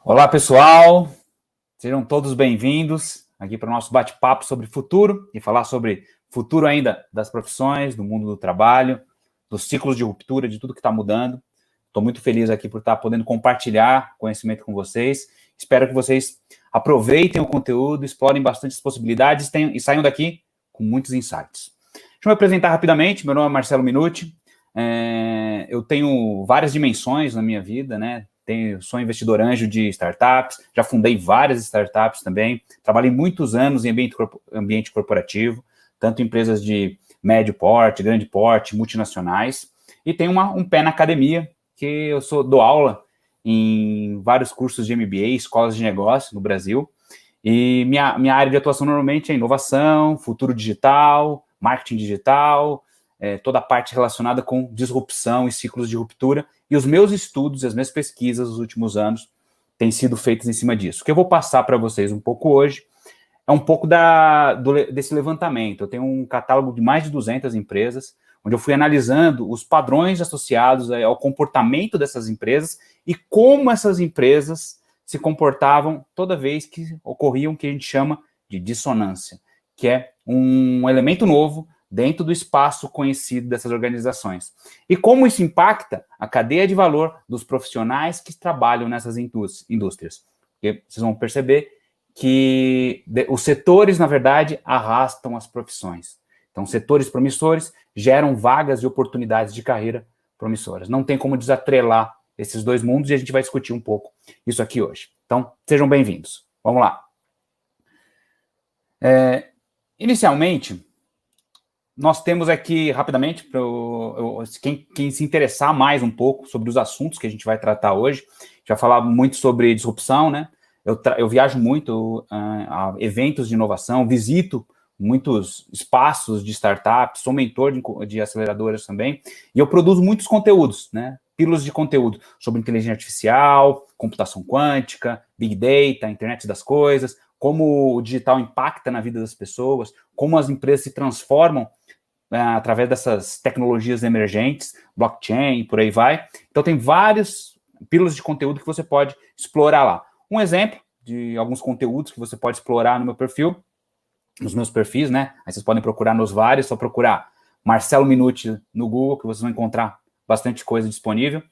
Olá, pessoal. Sejam todos bem-vindos aqui para o nosso bate-papo sobre futuro e falar sobre futuro ainda das profissões, do mundo do trabalho, dos ciclos de ruptura, de tudo que está mudando. Estou muito feliz aqui por estar podendo compartilhar conhecimento com vocês. Espero que vocês aproveitem o conteúdo, explorem bastante as possibilidades e saiam daqui com muitos insights. Deixa eu me apresentar rapidamente. Meu nome é Marcelo Minuti. Eu tenho várias dimensões na minha vida, né? Sou investidor anjo de startups, já fundei várias startups também, trabalhei muitos anos em ambiente corporativo, tanto empresas de médio porte, grande porte, multinacionais, e tenho um pé na academia, que eu dou aula em vários cursos de MBA, escolas de negócio no Brasil, e minha área de atuação normalmente é inovação, futuro digital, marketing digital, toda a parte relacionada com disrupção e ciclos de ruptura, e os meus estudos, as minhas pesquisas nos últimos anos têm sido feitas em cima disso. O que eu vou passar para vocês um pouco hoje é um pouco desse levantamento. Eu tenho um catálogo de mais de 200 empresas, onde eu fui analisando os padrões associados ao comportamento dessas empresas e como essas empresas se comportavam toda vez que ocorria o que a gente chama de dissonância, que é um elemento novo dentro do espaço conhecido dessas organizações. E como isso impacta a cadeia de valor dos profissionais que trabalham nessas indústrias. Porque vocês vão perceber que os setores, na verdade, arrastam as profissões. Então, setores promissores geram vagas e oportunidades de carreira promissoras. Não tem como desatrelar esses dois mundos e a gente vai discutir um pouco isso aqui hoje. Então, sejam bem-vindos. Vamos lá. Inicialmente, nós temos aqui, rapidamente, quem se interessar mais um pouco sobre os assuntos que a gente vai tratar hoje, já falar muito sobre disrupção, né? Eu viajo muito a eventos de inovação, visito muitos espaços de startups, sou mentor de aceleradoras também, e eu produzo muitos conteúdos, né? Pílulas de conteúdo sobre inteligência artificial, computação quântica, big data, internet das coisas, como o digital impacta na vida das pessoas, como as empresas se transformam através dessas tecnologias emergentes, blockchain, por aí vai. Então, tem várias pílulas de conteúdo que você pode explorar lá. Um exemplo de alguns conteúdos que você pode explorar no meu perfil, nos meus perfis, né? Aí vocês podem procurar nos vários, só procurar Marcelo Minuti no Google, que vocês vão encontrar bastante coisa disponível.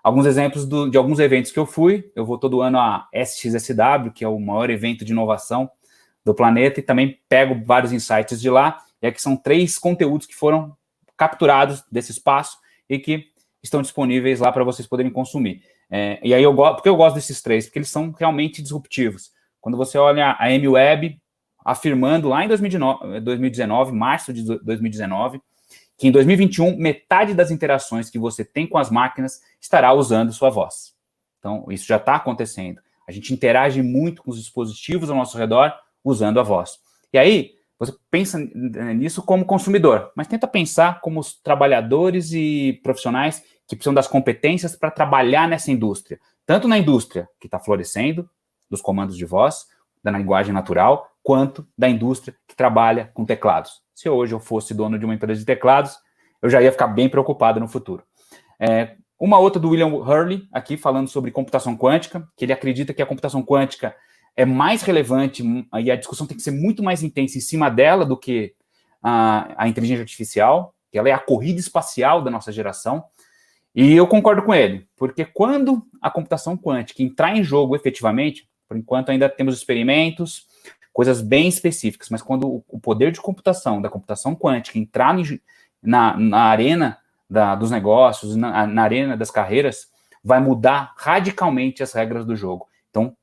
Alguns exemplos de alguns eventos que eu fui. Eu vou todo ano à SXSW, que é o maior evento de inovação do planeta, e também pego vários insights de lá. E aqui são 3 conteúdos que foram capturados desse espaço e que estão disponíveis lá para vocês poderem consumir. E aí por que eu gosto desses 3? Porque eles são realmente disruptivos. Quando você olha a MWeb afirmando lá em 2019, março de 2019, que em 2021, metade das interações que você tem com as máquinas estará usando sua voz. Então, isso já está acontecendo. A gente interage muito com os dispositivos ao nosso redor usando a voz. E aí, você pensa nisso como consumidor, mas tenta pensar como os trabalhadores e profissionais que precisam das competências para trabalhar nessa indústria. Tanto na indústria que está florescendo, dos comandos de voz, da linguagem natural, quanto da indústria que trabalha com teclados. Se hoje eu fosse dono de uma empresa de teclados, eu já ia ficar bem preocupado no futuro. Uma outra do William Hurley, aqui falando sobre computação quântica, que ele acredita que a computação quântica é mais relevante e a discussão tem que ser muito mais intensa em cima dela do que a inteligência artificial, que ela é a corrida espacial da nossa geração. E eu concordo com ele, porque quando a computação quântica entrar em jogo efetivamente, por enquanto ainda temos experimentos, coisas bem específicas, mas quando o poder de computação, da computação quântica entrar na arena dos negócios, na arena das carreiras, vai mudar radicalmente as regras do jogo. Então,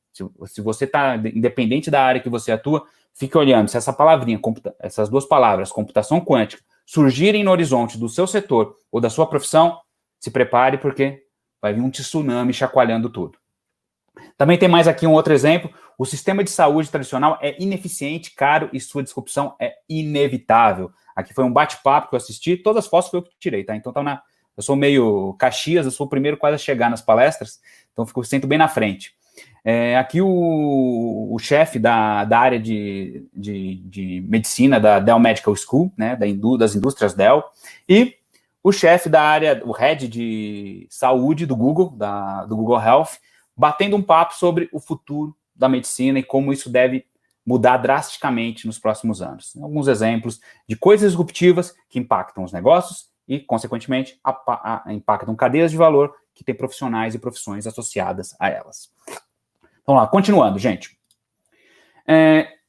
se você está independente da área que você atua, fique olhando. Se essa palavrinha, essas 2 palavras, computação quântica, surgirem no horizonte do seu setor ou da sua profissão, se prepare porque vai vir um tsunami chacoalhando tudo. Também tem mais aqui um outro exemplo. O sistema de saúde tradicional é ineficiente, caro e sua disrupção é inevitável. Aqui foi um bate-papo que eu assisti, todas as fotos foi eu que tirei, tá? Então, eu sou meio Caxias, eu sou o primeiro quase a chegar nas palestras, então sento bem na frente. Aqui o chefe da área de medicina da Dell Medical School, né, das indústrias Dell, e o chefe da área, o head de saúde do Google, do Google Health, batendo um papo sobre o futuro da medicina e como isso deve mudar drasticamente nos próximos anos. Alguns exemplos de coisas disruptivas que impactam os negócios e, consequentemente, impactam cadeias de valor que têm profissionais e profissões associadas a elas. Vamos lá, continuando, gente.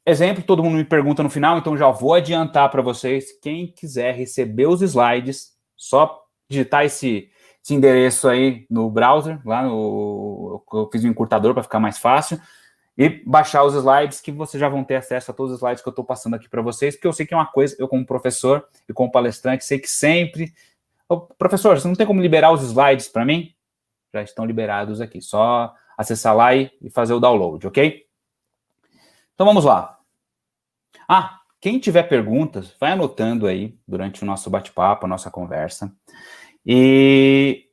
Exemplo, todo mundo me pergunta no final, então já vou adiantar para vocês. Quem quiser receber os slides, só digitar esse endereço aí no browser, lá no, eu fiz um encurtador para ficar mais fácil, e baixar os slides, que vocês já vão ter acesso a todos os slides que eu estou passando aqui para vocês, porque eu sei que é uma coisa, eu como professor e como palestrante, sei que sempre... Professor, você não tem como liberar os slides para mim? Já estão liberados aqui, só acessar lá e fazer o download, ok? Então vamos lá. Quem tiver perguntas, vai anotando aí durante o nosso bate-papo, a nossa conversa. E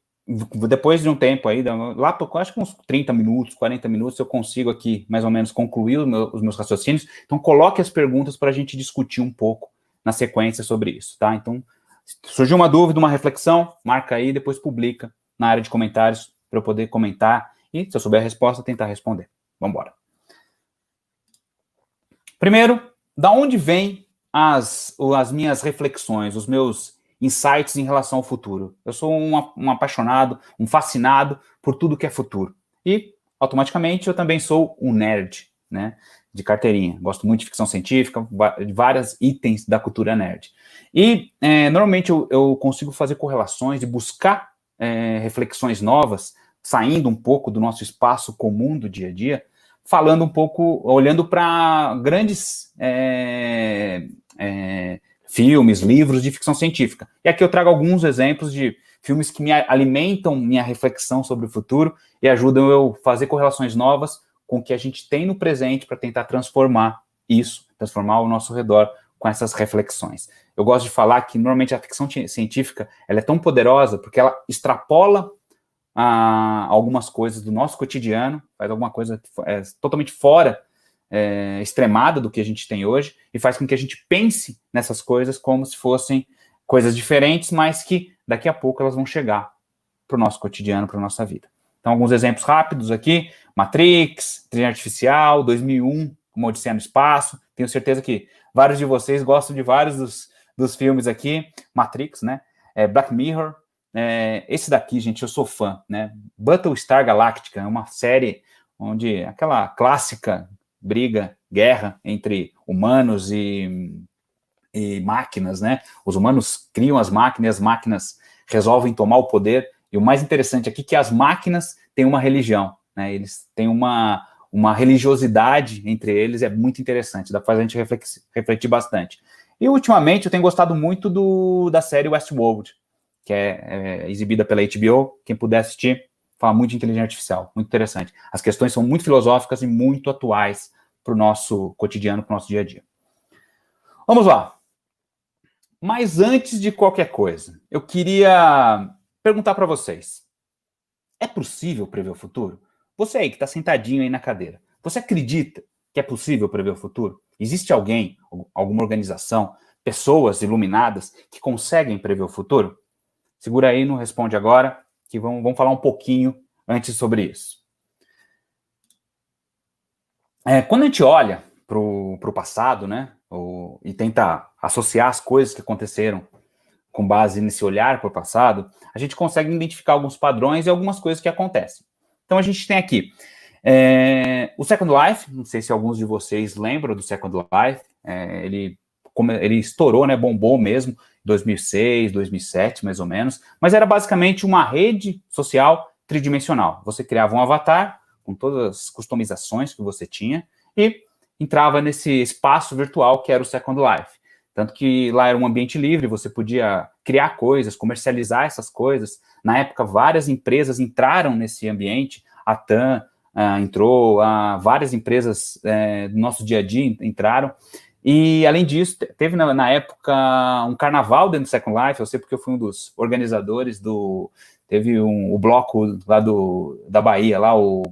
depois de um tempo aí, lá por acho que uns 30 minutos, 40 minutos, eu consigo aqui mais ou menos concluir os meus raciocínios. Então coloque as perguntas para a gente discutir um pouco na sequência sobre isso, tá? Então, se surgiu uma dúvida, uma reflexão, marca aí, depois publica na área de comentários para eu poder comentar e, se eu souber a resposta, tentar responder. Vamos embora. Primeiro, da onde vêm as minhas reflexões, os meus insights em relação ao futuro? Eu sou um apaixonado, um fascinado por tudo que é futuro. E, automaticamente, eu também sou um nerd, né, de carteirinha. Gosto muito de ficção científica, de vários itens da cultura nerd. E, normalmente, eu consigo fazer correlações e buscar reflexões novas, saindo um pouco do nosso espaço comum do dia a dia, falando um pouco, olhando para grandes filmes, livros de ficção científica. E aqui eu trago alguns exemplos de filmes que me alimentam minha reflexão sobre o futuro e ajudam eu a fazer correlações novas com o que a gente tem no presente para tentar transformar o nosso redor com essas reflexões. Eu gosto de falar que, normalmente, a ficção científica ela é tão poderosa porque ela extrapola algumas coisas do nosso cotidiano, faz alguma coisa totalmente fora, extremada do que a gente tem hoje, e faz com que a gente pense nessas coisas como se fossem coisas diferentes, mas que daqui a pouco elas vão chegar para o nosso cotidiano, para a nossa vida. Então, alguns exemplos rápidos aqui: Matrix, Inteligência Artificial, 2001, Uma Odisseia no Espaço. Tenho certeza que vários de vocês gostam de vários dos filmes aqui. Matrix, né? Black Mirror. Esse daqui, gente, eu sou fã, né? Battlestar Galactica é uma série onde aquela clássica briga, guerra entre humanos e máquinas, né? Os humanos criam as máquinas resolvem tomar o poder, e o mais interessante aqui é que as máquinas têm uma religião, né? Eles têm uma religiosidade entre eles, é muito interessante, dá para a gente refletir bastante. E, ultimamente, eu tenho gostado muito da série Westworld, que é exibida pela HBO. Quem puder assistir, fala muito de inteligência artificial, muito interessante. As questões são muito filosóficas e muito atuais para o nosso cotidiano, para o nosso dia a dia. Vamos lá. Mas antes de qualquer coisa, eu queria perguntar para vocês: é possível prever o futuro? Você aí que está sentadinho aí na cadeira, você acredita que é possível prever o futuro? Existe alguém, alguma organização, pessoas iluminadas que conseguem prever o futuro? Segura aí, não responde agora, que vamos falar um pouquinho antes sobre isso. Quando a gente olha para o passado, né, e tenta associar as coisas que aconteceram com base nesse olhar para o passado, a gente consegue identificar alguns padrões e algumas coisas que acontecem. Então, a gente tem aqui o Second Life. Não sei se alguns de vocês lembram do Second Life. Ele estourou, né, bombou mesmo, 2006, 2007, mais ou menos, mas era basicamente uma rede social tridimensional. Você criava um avatar com todas as customizações que você tinha e entrava nesse espaço virtual que era o Second Life. Tanto que lá era um ambiente livre, você podia criar coisas, comercializar essas coisas. Na época, várias empresas entraram nesse ambiente, a TAM entrou, várias empresas do nosso dia a dia entraram. E, além disso, teve na época um carnaval dentro do Second Life. Eu sei porque eu fui um dos organizadores teve o bloco lá da Bahia, lá o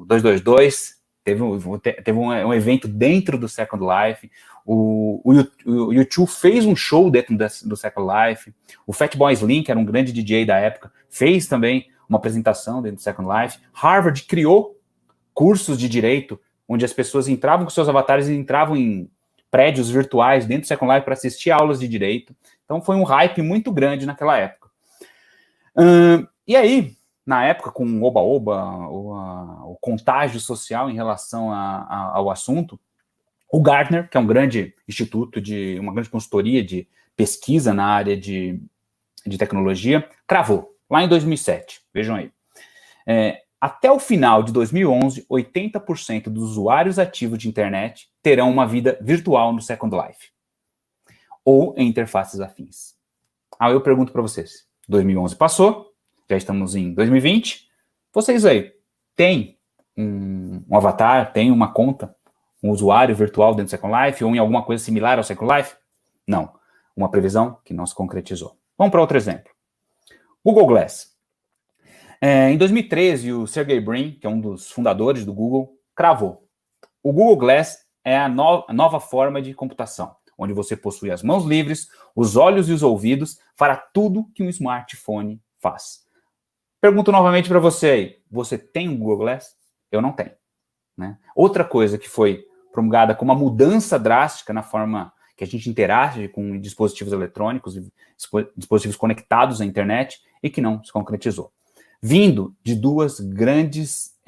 222, teve um evento dentro do Second Life. O YouTube fez um show dentro do Second Life. O Fatboy Slim, que era um grande DJ da época, fez também uma apresentação dentro do Second Life. Harvard criou cursos de direito, onde as pessoas entravam com seus avatares e entravam em prédios virtuais dentro do Second Life para assistir aulas de direito. Então foi um hype muito grande naquela época. E aí, na época, com o oba-oba, o contágio social em relação ao assunto, o Gartner, que é um grande instituto, uma grande consultoria de pesquisa na área de tecnologia, cravou, lá em 2007, vejam aí. Até o final de 2011, 80% dos usuários ativos de internet terão uma vida virtual no Second Life, ou em interfaces afins. Aí eu pergunto para vocês, 2011 passou, já estamos em 2020, vocês aí, têm um avatar, têm uma conta, um usuário virtual dentro do Second Life, ou em alguma coisa similar ao Second Life? Não, uma previsão que não se concretizou. Vamos para outro exemplo. Google Glass. Em 2013, o Sergey Brin, que é um dos fundadores do Google, cravou. O Google Glass é a nova forma de computação, onde você possui as mãos livres, os olhos e os ouvidos, fará tudo que um smartphone faz. Pergunto novamente para você aí, você tem um Google Glass? Eu não tenho. Né? Outra coisa que foi promulgada com uma mudança drástica na forma que a gente interage com dispositivos eletrônicos, dispositivos conectados à internet, e que não se concretizou. Vindo de duas grandes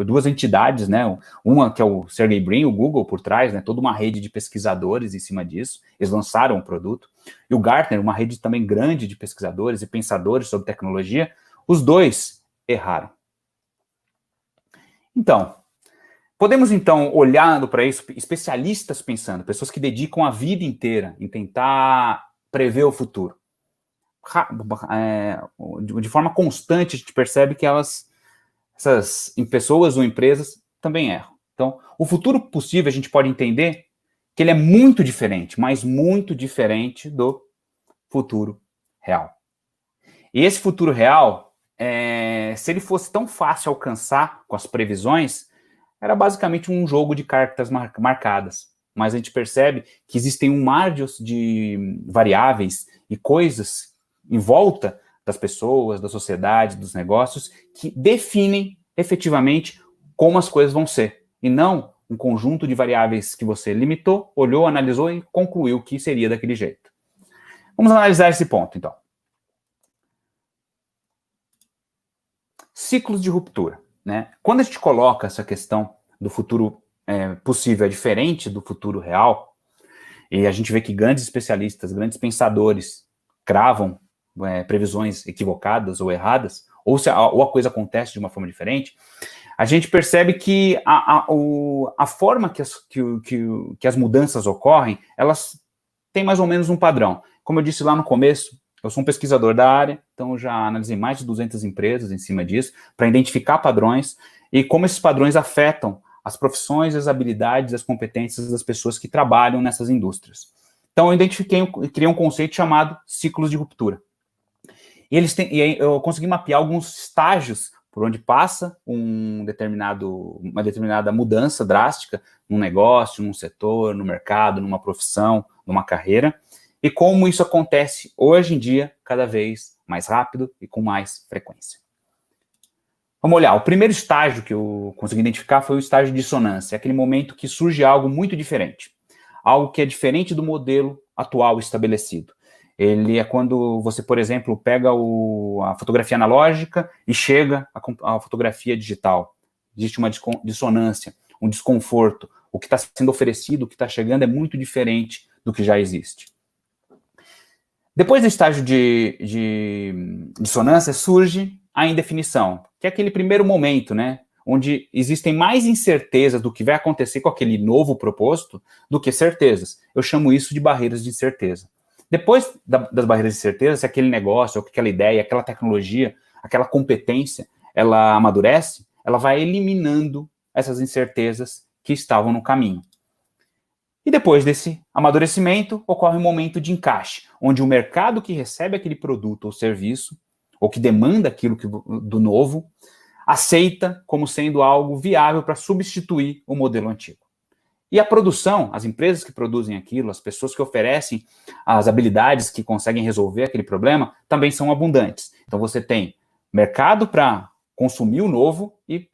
duas entidades, né? Uma que é o Sergey Brin, o Google por trás, né? Toda uma rede de pesquisadores em cima disso, eles lançaram o produto, e o Gartner, uma rede também grande de pesquisadores e pensadores sobre tecnologia, os dois erraram. Então, podemos então, olhando para isso, especialistas pensando, pessoas que dedicam a vida inteira em tentar prever o futuro, de forma constante a gente percebe que essas pessoas ou empresas também erram. Então, o futuro possível a gente pode entender que ele é muito diferente, mas muito diferente do futuro real. E esse futuro real, se ele fosse tão fácil alcançar com as previsões, era basicamente um jogo de cartas marcadas. Mas a gente percebe que existem um mar de variáveis e coisas em volta das pessoas, da sociedade, dos negócios, que definem efetivamente como as coisas vão ser, e não um conjunto de variáveis que você limitou, olhou, analisou e concluiu que seria daquele jeito. Vamos analisar esse ponto, então. Ciclos de ruptura. Né? Quando a gente coloca essa questão do futuro possível é diferente do futuro real, e a gente vê que grandes especialistas, grandes pensadores cravam previsões equivocadas ou erradas, ou a coisa acontece de uma forma diferente, a gente percebe que a forma que as mudanças ocorrem, elas têm mais ou menos um padrão. Como eu disse lá no começo, eu sou um pesquisador da área, então eu já analisei mais de 200 empresas em cima disso, para identificar padrões e como esses padrões afetam as profissões, as habilidades, as competências das pessoas que trabalham nessas indústrias. Então eu criei um conceito chamado ciclos de ruptura. E eu consegui mapear alguns estágios por onde passa uma determinada mudança drástica num negócio, num setor, no mercado, numa profissão, numa carreira, e como isso acontece hoje em dia, cada vez mais rápido e com mais frequência. Vamos olhar, o primeiro estágio que eu consegui identificar foi o estágio de dissonância, aquele momento que surge algo muito diferente, algo que é diferente do modelo atual estabelecido. Ele é quando você, por exemplo, pega a fotografia analógica e chega à fotografia digital. Existe uma dissonância, um desconforto. O que está sendo oferecido, o que está chegando é muito diferente do que já existe. Depois do estágio de dissonância, surge a indefinição, que é aquele primeiro momento, né, onde existem mais incertezas do que vai acontecer com aquele novo proposto do que certezas. Eu chamo isso de barreiras de incerteza. Depois das barreiras de incerteza, se aquele negócio, aquela ideia, aquela tecnologia, aquela competência, ela amadurece, ela vai eliminando essas incertezas que estavam no caminho. E depois desse amadurecimento, ocorre um momento de encaixe, onde o mercado que recebe aquele produto ou serviço, ou que demanda aquilo do novo, aceita como sendo algo viável para substituir o modelo antigo. E a produção, as empresas que produzem aquilo, as pessoas que oferecem as habilidades que conseguem resolver aquele problema, também são abundantes. Então você tem mercado para consumir o novo e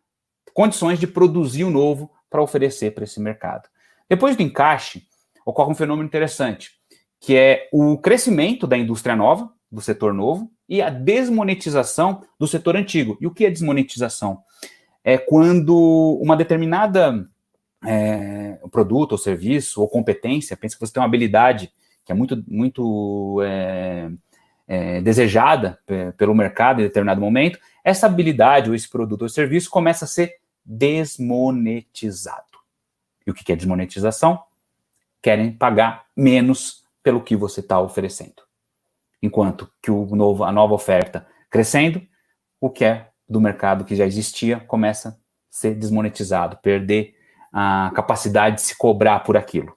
condições de produzir o novo para oferecer para esse mercado. Depois do encaixe, ocorre um fenômeno interessante, que é o crescimento da indústria nova, do setor novo, e a desmonetização do setor antigo. E o que é desmonetização? É quando uma determinada produto ou serviço ou competência, pensa que você tem uma habilidade que é muito desejada pelo mercado em determinado momento, essa habilidade ou esse produto ou serviço começa a ser desmonetizado. E o que é desmonetização? Querem pagar menos pelo que você está oferecendo. Enquanto que a nova oferta crescendo, o que é do mercado que já existia começa a ser desmonetizado, perder a capacidade de se cobrar por aquilo.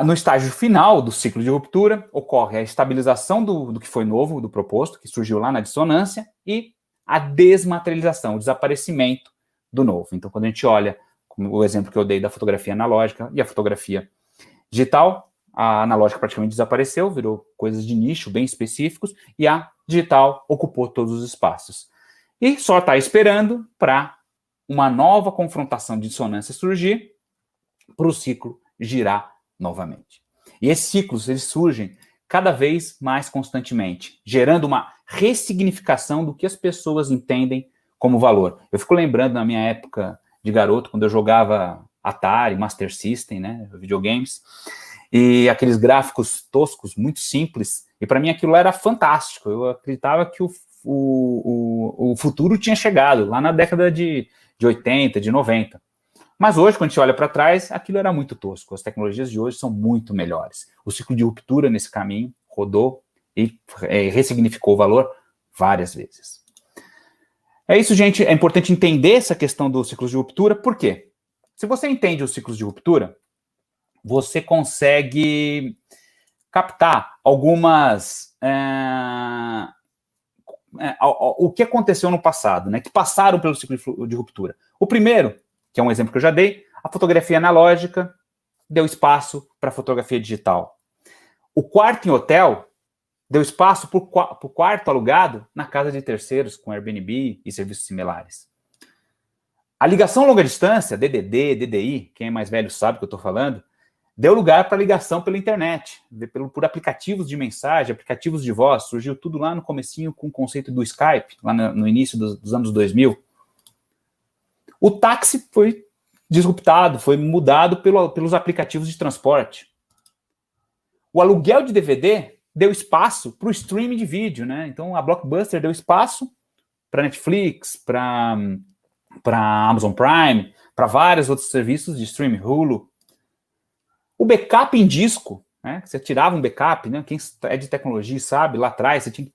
No estágio final do ciclo de ruptura, ocorre a estabilização do que foi novo, do proposto, que surgiu lá na dissonância, e a desmaterialização, o desaparecimento do novo. Então, quando a gente olha, como o exemplo que eu dei da fotografia analógica e a fotografia digital, a analógica praticamente desapareceu, virou coisas de nicho bem específicos, e a digital ocupou todos os espaços. E só está esperando para uma nova confrontação de dissonância surgir, para o ciclo girar novamente. E esses ciclos, eles surgem cada vez mais constantemente, gerando uma ressignificação do que as pessoas entendem como valor. Eu fico lembrando na minha época de garoto, quando eu jogava Atari, Master System, né, videogames, e aqueles gráficos toscos, muito simples, e para mim aquilo era fantástico. Eu acreditava que o futuro tinha chegado, lá na década de 80, de 90. Mas hoje, quando a gente olha para trás, aquilo era muito tosco. As tecnologias de hoje são muito melhores. O ciclo de ruptura nesse caminho rodou e ressignificou o valor várias vezes. É isso, gente. É importante entender essa questão dos ciclos de ruptura. Por quê? Se você entende os ciclos de ruptura, você consegue captar algumas... o que aconteceu no passado, né, que passaram pelo ciclo de ruptura. O primeiro, que é um exemplo que eu já dei, a fotografia analógica deu espaço para a fotografia digital. O quarto em hotel deu espaço para o quarto alugado na casa de terceiros, com Airbnb e serviços similares. A ligação longa distância, DDD, DDI, quem é mais velho sabe o que eu estou falando, deu lugar para ligação pela internet, por aplicativos de mensagem, aplicativos de voz, surgiu tudo lá no comecinho com o conceito do Skype, lá no início dos anos 2000. O táxi foi disruptado, foi mudado pelos aplicativos de transporte. O aluguel de DVD deu espaço para o streaming de vídeo, né? Então a Blockbuster deu espaço para Netflix, para Amazon Prime, para vários outros serviços de streaming, Hulu. O backup em disco, né? Você tirava um backup, né? Quem é de tecnologia sabe, lá atrás você tinha que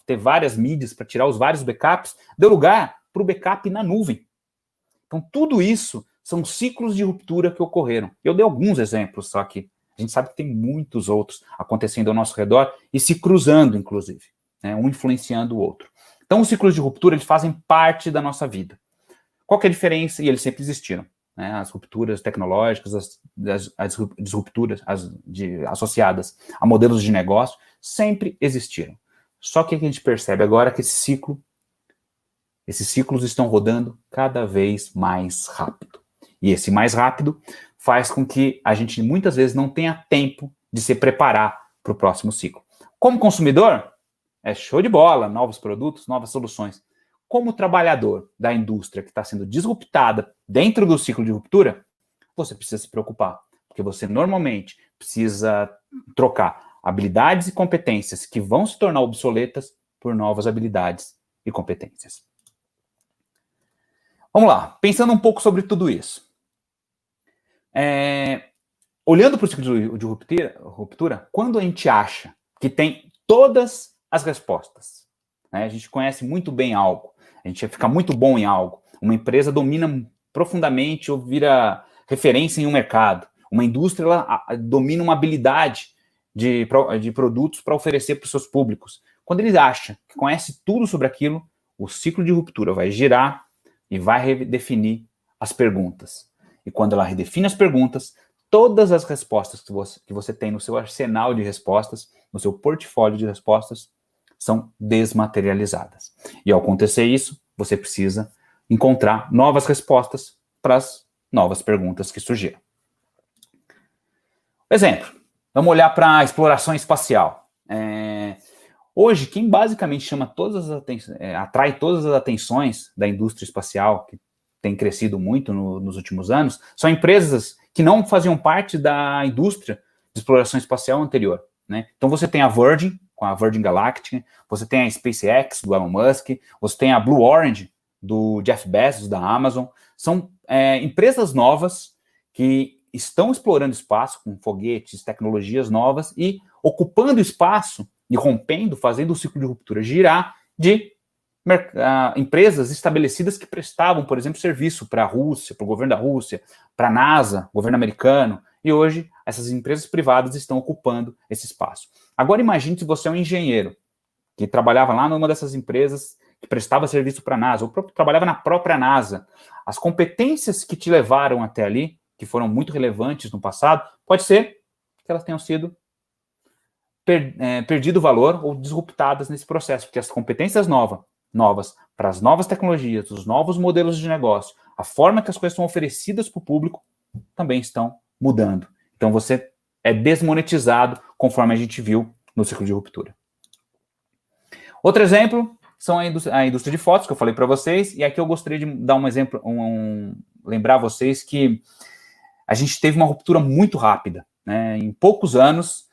ter várias mídias para tirar os vários backups, deu lugar para o backup na nuvem. Então tudo isso são ciclos de ruptura que ocorreram. Eu dei alguns exemplos só aqui. A gente sabe que tem muitos outros acontecendo ao nosso redor e se cruzando, inclusive, né? Um influenciando o outro. Então os ciclos de ruptura, eles fazem parte da nossa vida. Qual que é a diferença? E eles sempre existiram. Né, as rupturas tecnológicas, as disrupturas associadas a modelos de negócio, sempre existiram. Só que a gente percebe agora que esses ciclos estão rodando cada vez mais rápido. E esse mais rápido faz com que a gente muitas vezes não tenha tempo de se preparar para o próximo ciclo. Como consumidor, é show de bola, novos produtos, novas soluções. Como trabalhador da indústria que está sendo disruptada dentro do ciclo de ruptura, você precisa se preocupar, porque você normalmente precisa trocar habilidades e competências que vão se tornar obsoletas por novas habilidades e competências. Vamos lá, pensando um pouco sobre tudo isso. Olhando para o ciclo de ruptura, quando a gente acha que tem todas as respostas, né, a gente conhece muito bem algo, a gente fica muito bom em algo, uma empresa domina profundamente ou vira referência em um mercado, uma indústria ela domina uma habilidade de produtos para oferecer para os seus públicos. Quando ele acha que conhece tudo sobre aquilo, o ciclo de ruptura vai girar e vai redefinir as perguntas. E quando ela redefine as perguntas, todas as respostas que você tem no seu arsenal de respostas, no seu portfólio de respostas, são desmaterializadas. E ao acontecer isso, você precisa encontrar novas respostas para as novas perguntas que surgiram. Exemplo, vamos olhar para a exploração espacial. Hoje, quem basicamente atrai todas as atenções da indústria espacial, que tem crescido muito nos últimos anos, são empresas que não faziam parte da indústria de exploração espacial anterior, né? Então você tem a Virgin, com a Virgin Galactic, você tem a SpaceX, do Elon Musk, você tem a Blue Origin, do Jeff Bezos, da Amazon. São empresas novas que estão explorando espaço com foguetes, tecnologias novas e ocupando espaço e rompendo, fazendo o ciclo de ruptura girar de empresas estabelecidas que prestavam, por exemplo, serviço para a Rússia, para o governo da Rússia, para a NASA, governo americano, e hoje essas empresas privadas estão ocupando esse espaço. Agora imagine se você é um engenheiro que trabalhava lá numa dessas empresas que prestava serviço para a NASA, ou trabalhava na própria NASA. As competências que te levaram até ali, que foram muito relevantes no passado, pode ser que elas tenham sido perdido valor ou disruptadas nesse processo, porque as competências novas para as novas tecnologias, os novos modelos de negócio, a forma que as coisas são oferecidas para o público, também estão mudando. Então você é desmonetizado, conforme a gente viu no ciclo de ruptura. Outro exemplo são a indústria de fotos, que eu falei para vocês, e aqui eu gostaria de dar um exemplo, lembrar vocês que a gente teve uma ruptura muito rápida, né? Em poucos anos,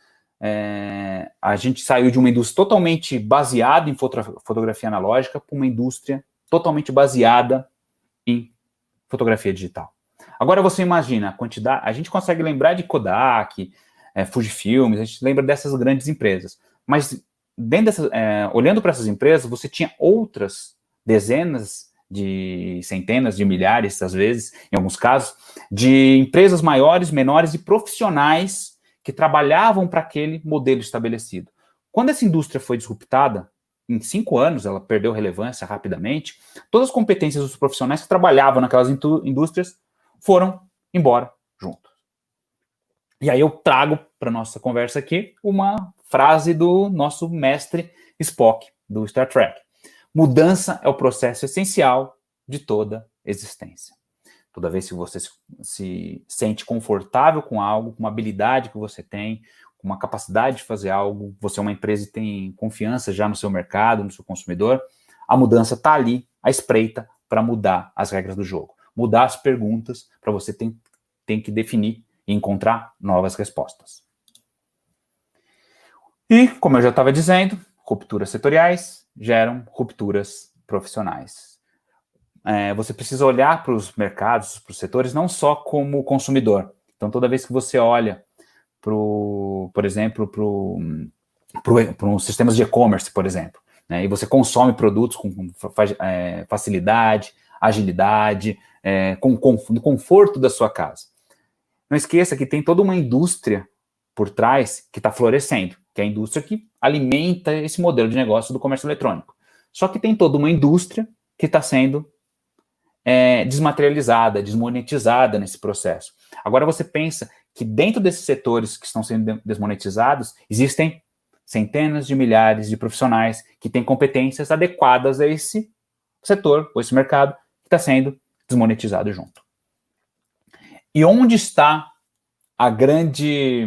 a gente saiu de uma indústria totalmente baseada em fotografia analógica para uma indústria totalmente baseada em fotografia digital. Agora você imagina a quantidade, a gente consegue lembrar de Kodak, Fujifilm, a gente lembra dessas grandes empresas, mas olhando para essas empresas, você tinha outras dezenas de centenas de milhares, às vezes, em alguns casos, de empresas maiores, menores e profissionais que trabalhavam para aquele modelo estabelecido. Quando essa indústria foi disruptada, em 5 anos, ela perdeu relevância rapidamente, todas as competências dos profissionais que trabalhavam naquelas indústrias foram embora junto. E aí eu trago para a nossa conversa aqui uma frase do nosso mestre Spock, do Star Trek. Mudança é o processo essencial de toda existência. Toda vez que você se sente confortável com algo, com uma habilidade que você tem, com uma capacidade de fazer algo, você é uma empresa e tem confiança já no seu mercado, no seu consumidor, a mudança está ali, à espreita, para mudar as regras do jogo. Mudar as perguntas para você tem que definir e encontrar novas respostas. E, como eu já estava dizendo, rupturas setoriais geram rupturas profissionais. Você precisa olhar para os mercados, para os setores, não só como consumidor. Então, toda vez que você olha, por exemplo, para os sistemas de e-commerce, por exemplo, né, e você consome produtos com facilidade, agilidade, no conforto da sua casa. Não esqueça que tem toda uma indústria por trás que está florescendo, que é a indústria que alimenta esse modelo de negócio do comércio eletrônico. Só que tem toda uma indústria que está sendo desmaterializada, desmonetizada nesse processo. Agora você pensa que dentro desses setores que estão sendo desmonetizados, existem centenas de milhares de profissionais que têm competências adequadas a esse setor, ou esse mercado, que está sendo desmonetizado junto. E onde está a grande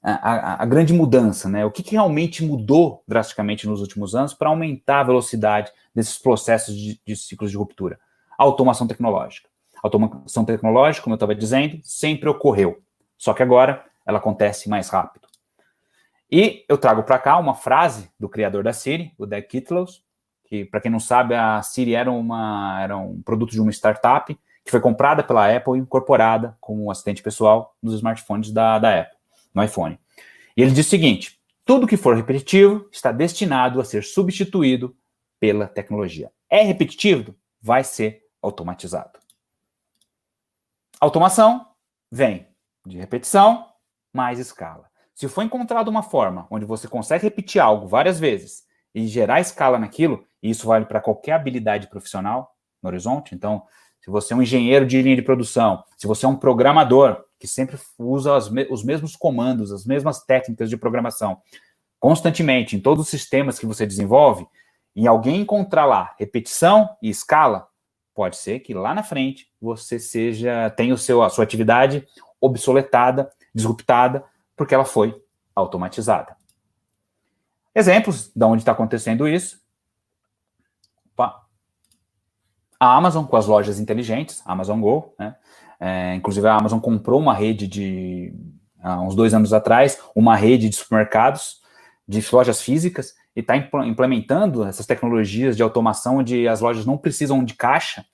a grande mudança, né? O que realmente mudou drasticamente nos últimos anos para aumentar a velocidade desses processos de ciclos de ruptura? A automação tecnológica. A automação tecnológica, como eu estava dizendo, sempre ocorreu, só que agora ela acontece mais rápido. E eu trago para cá uma frase do criador da Siri, o Doug Kitlos, que, para quem não sabe, a Siri era um produto de uma startup que foi comprada pela Apple e incorporada como assistente pessoal nos smartphones da Apple, no iPhone. E ele diz o seguinte: tudo que for repetitivo está destinado a ser substituído pela tecnologia. É repetitivo? Vai ser automatizado. Automação vem de repetição mais escala. Se for encontrada uma forma onde você consegue repetir algo várias vezes e gerar escala naquilo, e isso vale para qualquer habilidade profissional no horizonte, então, se você é um engenheiro de linha de produção, se você é um programador que sempre usa os mesmos comandos, as mesmas técnicas de programação, constantemente em todos os sistemas que você desenvolve, e alguém encontrar lá repetição e escala, pode ser que lá na frente você tenha a sua atividade obsoletada, disruptada, porque ela foi automatizada. Exemplos de onde está acontecendo isso. Opa. A Amazon com as lojas inteligentes, Amazon Go, né? Inclusive a Amazon comprou uma rede há uns 2 anos atrás, uma rede de supermercados, de lojas físicas, e está implementando essas tecnologias de automação onde as lojas não precisam de caixa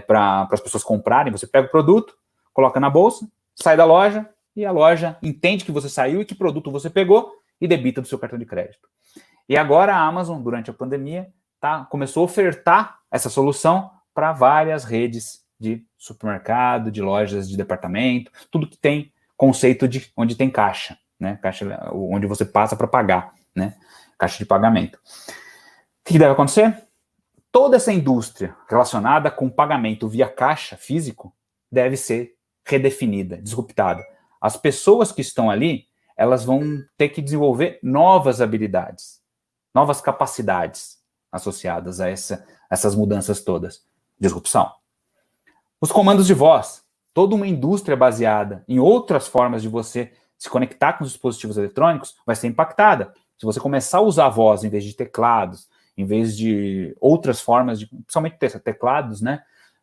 para as pessoas comprarem. Você pega o produto, coloca na bolsa, sai da loja, e a loja entende que você saiu e que produto você pegou e debita do seu cartão de crédito. E agora a Amazon, durante a pandemia, começou a ofertar essa solução para várias redes de supermercado, de lojas de departamento, tudo que tem conceito de onde tem caixa, né? Caixa onde você passa para pagar, né? Caixa de pagamento. O que deve acontecer? Toda essa indústria relacionada com pagamento via caixa físico deve ser redefinida, disruptada. As pessoas que estão ali, elas vão ter que desenvolver novas habilidades, novas capacidades associadas a essas mudanças todas. Disrupção. Os comandos de voz. Toda uma indústria baseada em outras formas de você se conectar com os dispositivos eletrônicos vai ser impactada. Se você começar a usar a voz em vez de teclados, em vez de outras formas, principalmente teclados, né?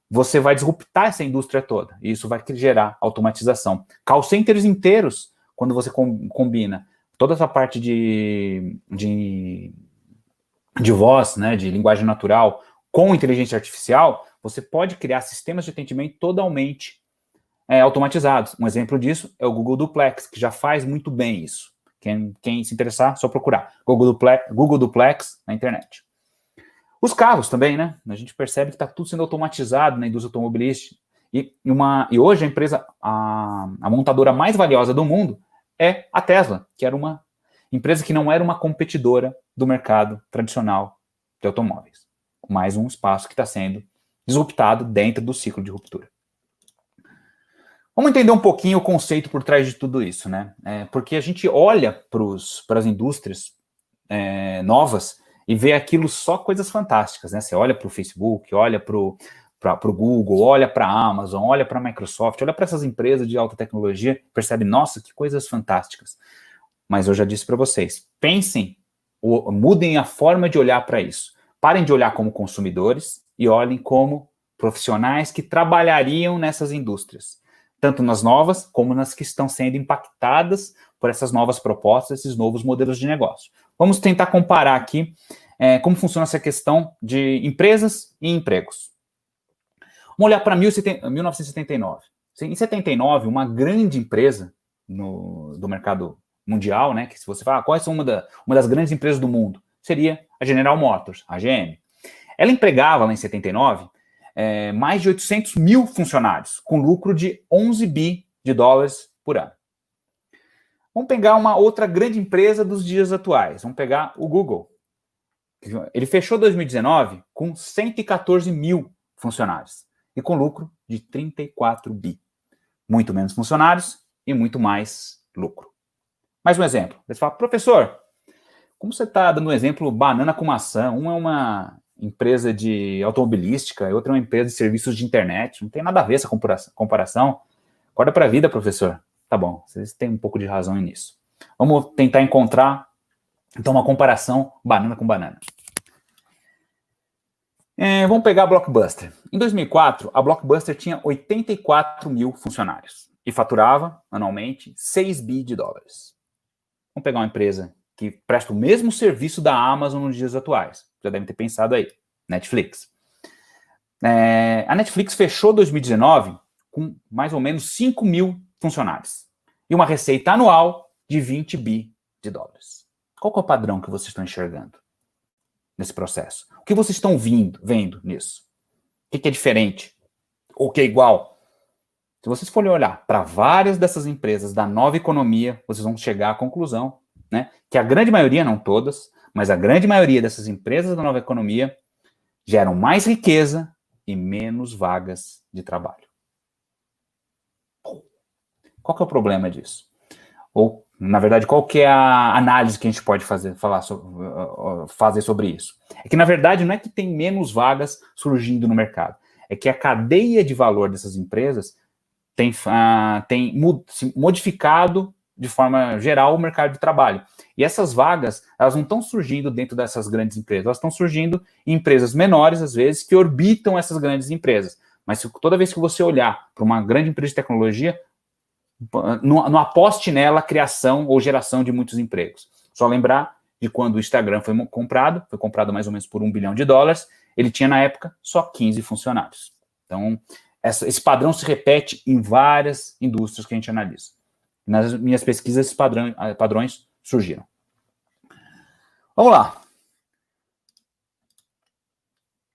Você vai disruptar essa indústria toda. E isso vai gerar automatização. Call centers inteiros, quando você combina toda essa parte de voz, né, de linguagem natural, com inteligência artificial, você pode criar sistemas de atendimento totalmente automatizados. Um exemplo disso é o Google Duplex, que já faz muito bem isso. Quem se interessar, só procurar. Google Duplex na internet. Os carros também, né? A gente percebe que está tudo sendo automatizado na indústria automobilística. E hoje a empresa, a montadora mais valiosa do mundo é a Tesla, que era uma empresa que não era uma competidora do mercado tradicional de automóveis. Mais um espaço que está sendo disruptado dentro do ciclo de ruptura. Vamos entender um pouquinho o conceito por trás de tudo isso, né? Porque a gente olha para as indústrias novas e vê aquilo só coisas fantásticas, né? Você olha para o Facebook, olha para o Google, olha para a Amazon, olha para a Microsoft, olha para essas empresas de alta tecnologia, percebe, nossa, que coisas fantásticas. Mas eu já disse para vocês, pensem, mudem a forma de olhar para isso. Parem de olhar como consumidores e olhem como profissionais que trabalhariam nessas indústrias, tanto nas novas como nas que estão sendo impactadas por essas novas propostas, esses novos modelos de negócio. Vamos tentar comparar aqui como funciona essa questão de empresas e empregos. Vamos olhar para 1979. Em 79, uma grande empresa do mercado mundial, né, que se você falar quais são uma das grandes empresas do mundo, seria a General Motors, a GM. Ela empregava lá em 79 mais de 800 mil funcionários, com lucro de 11 bi de dólares por ano. Vamos pegar uma outra grande empresa dos dias atuais, vamos pegar o Google. Ele fechou 2019 com 114 mil funcionários e com lucro de 34 bi. Muito menos funcionários e muito mais lucro. Mais um exemplo. Você fala, professor, como você está dando um exemplo banana com maçã? Uma é uma empresa de automobilística e outra é uma empresa de serviços de internet. Não tem nada a ver essa comparação. Acorda para a vida, professor. Tá bom, vocês têm um pouco de razão nisso. Vamos tentar encontrar, então, uma comparação banana com banana. Vamos pegar a Blockbuster. Em 2004, a Blockbuster tinha 84 mil funcionários e faturava, anualmente, 6 bi de dólares. Vamos pegar uma empresa que presta o mesmo serviço da Amazon nos dias atuais. Já devem ter pensado aí. Netflix. A Netflix fechou 2019 com mais ou menos 5 mil funcionários e uma receita anual de 20 bi de dólares. Qual que é o padrão que vocês estão enxergando nesse processo? O que vocês estão vendo nisso? O que é diferente? Ou o que é igual? Se vocês forem olhar para várias dessas empresas da nova economia, vocês vão chegar à conclusão, né, que a grande maioria, não todas, mas a grande maioria dessas empresas da nova economia geram mais riqueza e menos vagas de trabalho. Qual que é o problema disso? Ou, na verdade, qual que é a análise que a gente pode fazer sobre isso? É que, na verdade, não é que tem menos vagas surgindo no mercado, é que a cadeia de valor dessas empresas tem se modificado de forma geral o mercado de trabalho. E essas vagas, elas não estão surgindo dentro dessas grandes empresas, elas estão surgindo em empresas menores, às vezes, que orbitam essas grandes empresas. Mas toda vez que você olhar para uma grande empresa de tecnologia, não aposte nela a criação ou geração de muitos empregos. Só lembrar de quando o Instagram foi comprado mais ou menos por $1 bilhão, ele tinha na época só 15 funcionários. Então, esse padrão se repete em várias indústrias que a gente analisa. Nas minhas pesquisas, esses padrões surgiram. Vamos lá.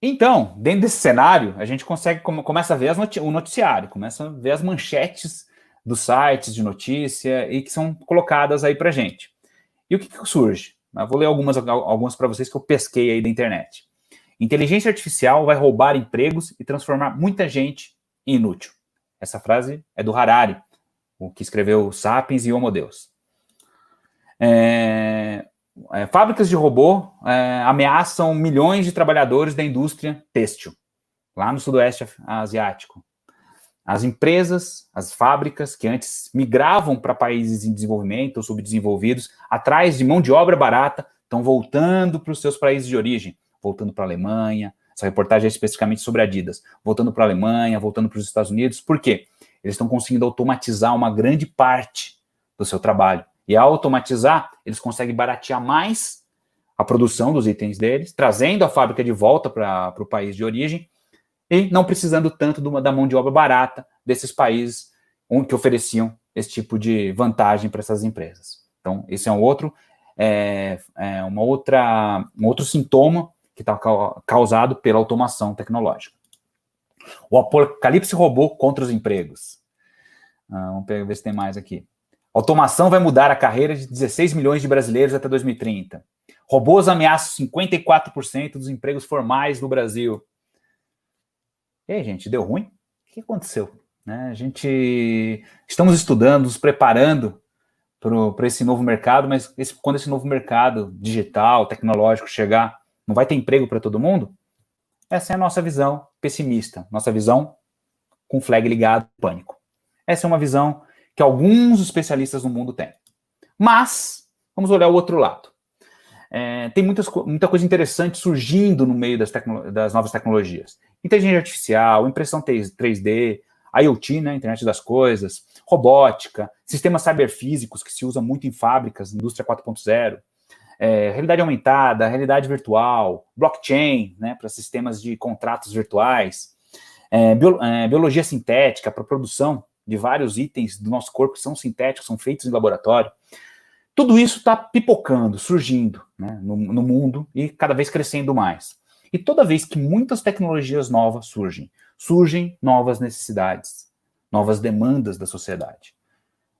Então, dentro desse cenário, a gente começa a ver o noticiário, começa a ver as manchetes dos sites de notícia e que são colocadas aí para a gente. E o que surge? Eu vou ler algumas para vocês que eu pesquei aí da internet. Inteligência artificial vai roubar empregos e transformar muita gente em inútil. Essa frase é do Harari, o que escreveu Sapiens e Homo Deus. Fábricas de robô ameaçam milhões de trabalhadores da indústria têxtil, lá no sudoeste asiático. As empresas, as fábricas que antes migravam para países em desenvolvimento ou subdesenvolvidos, atrás de mão de obra barata, estão voltando para os seus países de origem, voltando para a Alemanha. Essa reportagem é especificamente sobre a Adidas, voltando para a Alemanha, voltando para os Estados Unidos. Por quê? Eles estão conseguindo automatizar uma grande parte do seu trabalho. E ao automatizar, eles conseguem baratear mais a produção dos itens deles, trazendo a fábrica de volta para o país de origem e não precisando tanto da mão de obra barata desses países que ofereciam esse tipo de vantagem para essas empresas. Então, esse é um outro sintoma que está causado pela automação tecnológica. O apocalipse robô contra os empregos. Vamos ver se tem mais aqui. Automação vai mudar a carreira de 16 milhões de brasileiros até 2030. Robôs ameaçam 54% dos empregos formais no Brasil. E aí, gente, deu ruim? O que aconteceu? Estamos estudando, nos preparando para esse novo mercado, mas quando esse novo mercado digital, tecnológico chegar, não vai ter emprego para todo mundo? Essa é a nossa visão pessimista, nossa visão com flag ligado, pânico. Essa é uma visão que alguns especialistas no mundo têm. Mas, vamos olhar o outro lado. Tem muita coisa interessante surgindo no meio das novas tecnologias. Inteligência artificial, impressão 3D, IoT, Internet das Coisas, robótica, sistemas cyberfísicos que se usam muito em fábricas, indústria 4.0, realidade aumentada, realidade virtual, blockchain, para sistemas de contratos virtuais, biologia sintética para produção de vários itens do nosso corpo que são sintéticos, são feitos em laboratório. Tudo isso está pipocando, surgindo no mundo e cada vez crescendo mais. E toda vez que muitas tecnologias novas surgem novas necessidades, novas demandas da sociedade.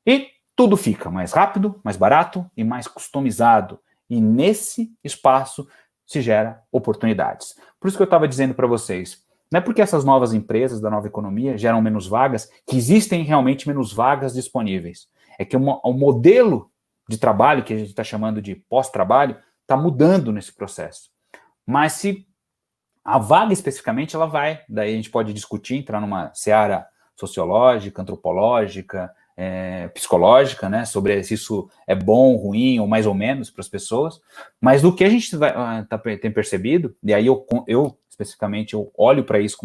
E tudo fica mais rápido, mais barato e mais customizado. E nesse espaço se gera oportunidades. Por isso que eu estava dizendo para vocês, não é porque essas novas empresas da nova economia geram menos vagas que existem realmente menos vagas disponíveis. É que o modelo de trabalho, que a gente está chamando de pós-trabalho, está mudando nesse processo. Mas se a vaga especificamente, ela vai, daí a gente pode discutir, entrar numa seara sociológica, antropológica, psicológica, sobre se isso é bom, ruim ou mais ou menos para as pessoas, mas do que a gente tem percebido, e aí eu especificamente eu olho para isso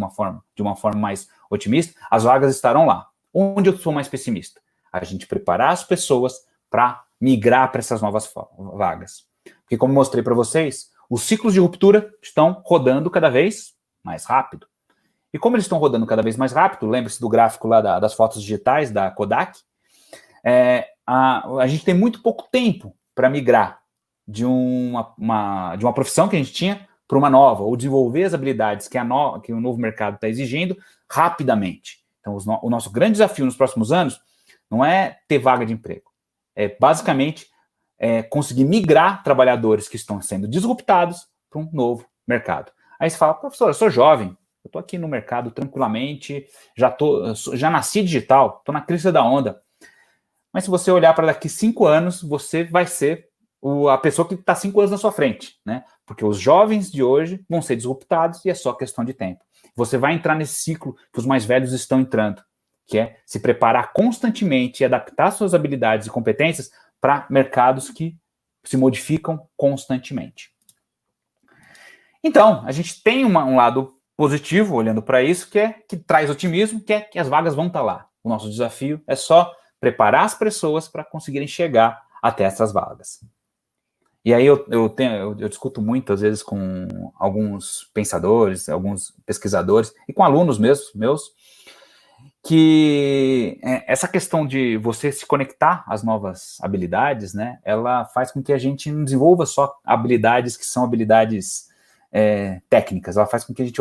de uma forma mais otimista, as vagas estarão lá. Onde eu sou mais pessimista? A gente preparar as pessoas para migrar para essas novas vagas. Porque como mostrei para vocês, os ciclos de ruptura estão rodando cada vez mais rápido. E como eles estão rodando cada vez mais rápido, lembre-se do gráfico lá das fotos digitais da Kodak, a gente tem muito pouco tempo para migrar de uma profissão que a gente tinha para uma nova, ou desenvolver as habilidades que o novo mercado está exigindo rapidamente. Então, o nosso grande desafio nos próximos anos não é ter vaga de emprego, é basicamente conseguir migrar trabalhadores que estão sendo disruptados para um novo mercado. Aí você fala, professor, eu sou jovem, eu estou aqui no mercado tranquilamente, já nasci digital, estou na crista da onda. mas se você olhar para daqui 5 anos, você vai ser a pessoa que está 5 anos na sua frente, né? Porque os jovens de hoje vão ser disruptados e é só questão de tempo. Você vai entrar nesse ciclo que os mais velhos estão entrando, que é se preparar constantemente e adaptar suas habilidades e competências para mercados que se modificam constantemente. Então, a gente tem um lado positivo olhando para isso, que traz otimismo, que é que as vagas vão estar lá. O nosso desafio é só preparar as pessoas para conseguirem chegar até essas vagas. E aí eu discuto muito, às vezes, com alguns pensadores, alguns pesquisadores, e com alunos mesmo, meus, que essa questão de você se conectar às novas habilidades, né, ela faz com que a gente não desenvolva só habilidades que são habilidades técnicas, ela faz com que a gente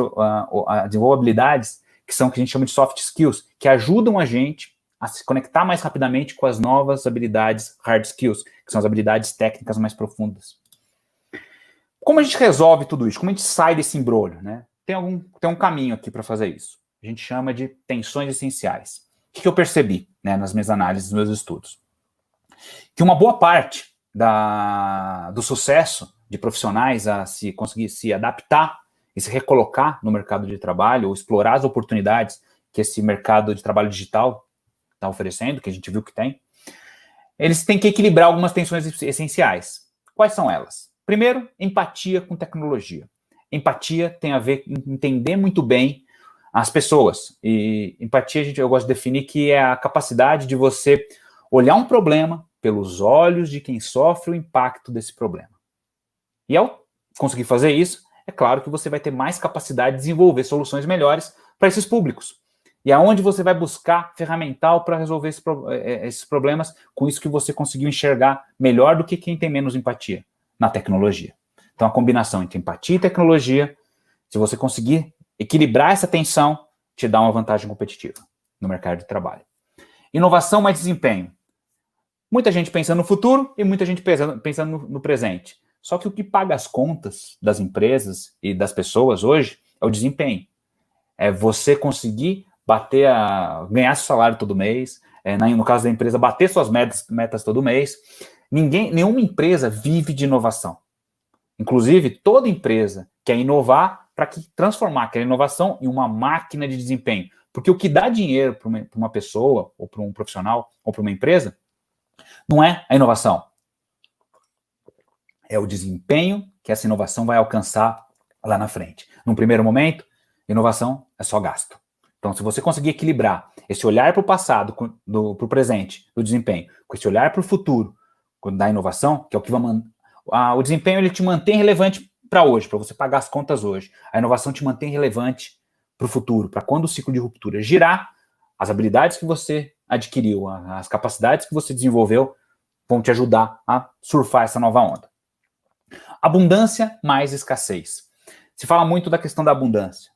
desenvolva habilidades que são o que a gente chama de soft skills, que ajudam a gente a se conectar mais rapidamente com as novas habilidades hard skills, que são as habilidades técnicas mais profundas. Como a gente resolve tudo isso? Como a gente sai desse embrolho, né? Tem um caminho aqui para fazer isso. A gente chama de tensões essenciais. O que eu percebi, né, nas minhas análises, nos meus estudos? Que uma boa parte do sucesso de profissionais a se conseguir se adaptar e se recolocar no mercado de trabalho, ou explorar as oportunidades que esse mercado de trabalho digital está oferecendo, que a gente viu que tem, eles têm que equilibrar algumas tensões essenciais. Quais são elas? Primeiro, empatia com tecnologia. Empatia tem a ver com entender muito bem as pessoas. E empatia, eu gosto de definir que é a capacidade de você olhar um problema pelos olhos de quem sofre o impacto desse problema. E ao conseguir fazer isso, é claro que você vai ter mais capacidade de desenvolver soluções melhores para esses públicos. E aonde você vai buscar ferramental para resolver esses problemas, com isso que você conseguiu enxergar melhor do que quem tem menos empatia na tecnologia. Então, a combinação entre empatia e tecnologia, se você conseguir equilibrar essa tensão, te dá uma vantagem competitiva no mercado de trabalho. Inovação mais desempenho. Muita gente pensando no futuro e muita gente pensando no presente. Só que o que paga as contas das empresas e das pessoas hoje é o desempenho. É você conseguir ganhar seu salário todo mês, no caso da empresa, bater suas metas todo mês. Nenhuma empresa vive de inovação. Inclusive, toda empresa quer inovar para transformar aquela inovação em uma máquina de desempenho. Porque o que dá dinheiro para uma pessoa, ou para um profissional, ou para uma empresa, não é a inovação. É o desempenho que essa inovação vai alcançar lá na frente. Num primeiro momento, inovação é só gasto. Então, se você conseguir equilibrar esse olhar para o passado, para o presente, do desempenho, com esse olhar para o futuro, da inovação, que é o que vai o desempenho ele te mantém relevante para hoje, para você pagar as contas hoje. A inovação te mantém relevante para o futuro, para quando o ciclo de ruptura girar, as habilidades que você adquiriu, as capacidades que você desenvolveu, vão te ajudar a surfar essa nova onda. Abundância mais escassez. Se fala muito da questão da abundância,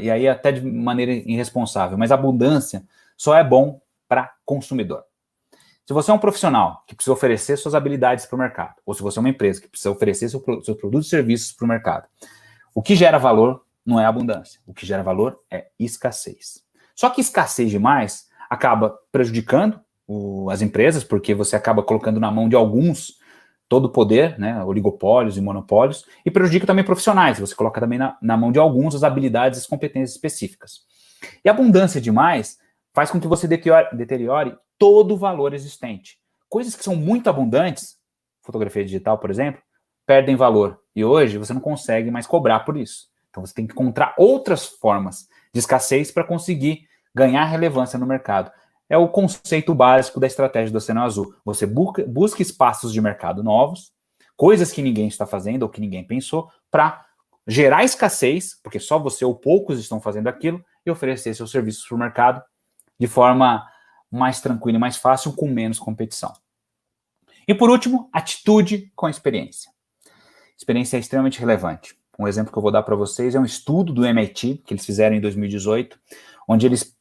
e aí até de maneira irresponsável, mas abundância só é bom para consumidor. Se você é um profissional que precisa oferecer suas habilidades para o mercado, ou se você é uma empresa que precisa oferecer seus produtos e serviços para o mercado, o que gera valor não é abundância, o que gera valor é escassez. Só que escassez demais acaba prejudicando as empresas, porque você acaba colocando na mão de alguns todo o poder, né, oligopólios e monopólios, e prejudica também profissionais, você coloca também na mão de alguns as habilidades e as competências específicas. E abundância demais faz com que você deteriore todo o valor existente. Coisas que são muito abundantes, fotografia digital, por exemplo, perdem valor. E hoje você não consegue mais cobrar por isso. Então você tem que encontrar outras formas de escassez para conseguir ganhar relevância no mercado. É o conceito básico da estratégia do Oceano Azul. Você busca espaços de mercado novos, coisas que ninguém está fazendo ou que ninguém pensou, para gerar escassez, porque só você ou poucos estão fazendo aquilo, e oferecer seus serviços para o mercado de forma mais tranquila e mais fácil, com menos competição. E por último, atitude com experiência. Experiência é extremamente relevante. Um exemplo que eu vou dar para vocês é um estudo do MIT, que eles fizeram em 2018, onde eles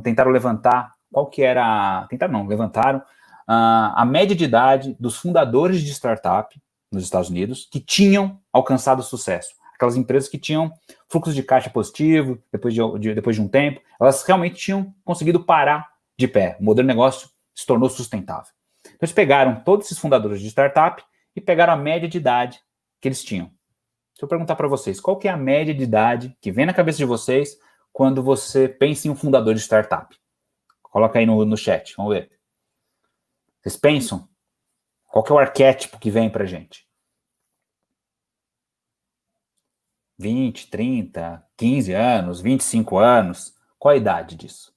tentaram levantar levantaram a média de idade dos fundadores de startup nos Estados Unidos que tinham alcançado sucesso. Aquelas empresas que tinham fluxo de caixa positivo depois de um tempo, elas realmente tinham conseguido parar de pé. O modelo de negócio se tornou sustentável. Então, eles pegaram todos esses fundadores de startup e pegaram a média de idade que eles tinham. Se eu perguntar para vocês, qual que é a média de idade que vem na cabeça de vocês quando você pensa em um fundador de startup? Coloca aí no chat, vamos ver. Vocês pensam? Qual que é o arquétipo que vem para a gente? 20, 30, 15 anos, 25 anos? Qual a idade disso?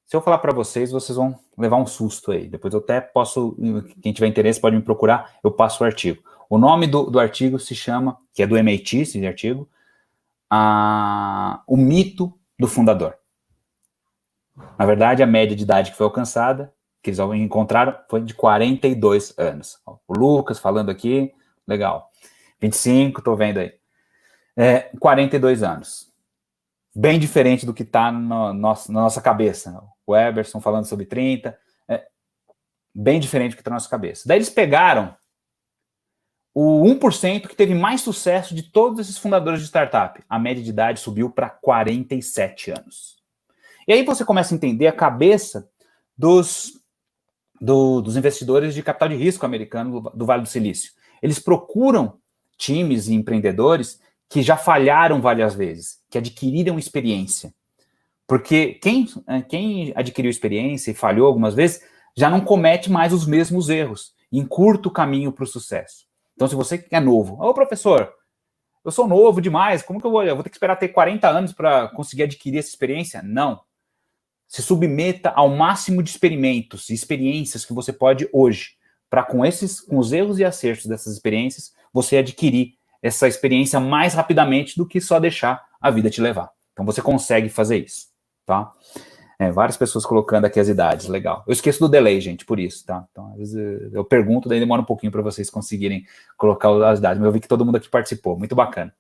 Se eu falar para vocês, vocês vão levar um susto aí. Depois eu até posso, quem tiver interesse pode me procurar, eu passo o artigo. O nome do artigo se chama, que é do MIT, esse artigo, o mito do fundador. Na verdade, a média de idade que foi alcançada, que eles encontraram, foi de 42 anos. O Lucas falando aqui, legal. 25, tô vendo aí. 42 anos. Bem diferente do que está na nossa cabeça. O Eberson falando sobre 30. Bem diferente do que está na nossa cabeça. Daí eles pegaram o 1% que teve mais sucesso de todos esses fundadores de startup. A média de idade subiu para 47 anos. E aí você começa a entender a cabeça dos investidores de capital de risco americano do Vale do Silício. Eles procuram times e empreendedores que já falharam várias vezes, que adquiriram experiência. Porque quem adquiriu experiência e falhou algumas vezes, já não comete mais os mesmos erros, encurta o caminho para o sucesso. Então, se você é novo, professor, eu sou novo demais, como que eu vou ter que esperar ter 40 anos para conseguir adquirir essa experiência? Não. Se submeta ao máximo de experimentos e experiências que você pode hoje, para com os erros e acertos dessas experiências, você adquirir essa experiência mais rapidamente do que só deixar a vida te levar. Então você consegue fazer isso, tá? Várias pessoas colocando aqui as idades, legal. Eu esqueço do delay, gente, por isso, tá? Então, às vezes eu pergunto, daí demora um pouquinho para vocês conseguirem colocar as idades, mas eu vi que todo mundo aqui participou, muito bacana.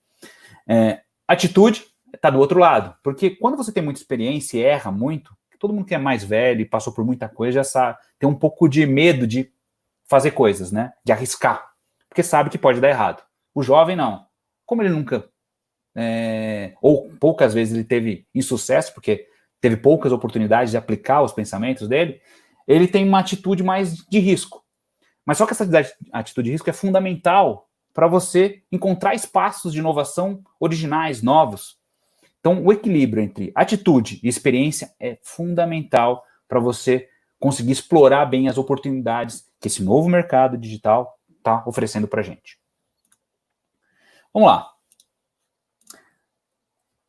Atitude está do outro lado, porque quando você tem muita experiência e erra muito, todo mundo que é mais velho e passou por muita coisa já sabe, tem um pouco de medo de fazer coisas, né? De arriscar, porque sabe que pode dar errado. O jovem não. Como ele nunca, ou poucas vezes ele teve insucesso, porque teve poucas oportunidades de aplicar os pensamentos dele, ele tem uma atitude mais de risco. Mas só que essa atitude de risco é fundamental para você encontrar espaços de inovação originais, novos. Então, o equilíbrio entre atitude e experiência é fundamental para você conseguir explorar bem as oportunidades que esse novo mercado digital está oferecendo para a gente. Vamos lá.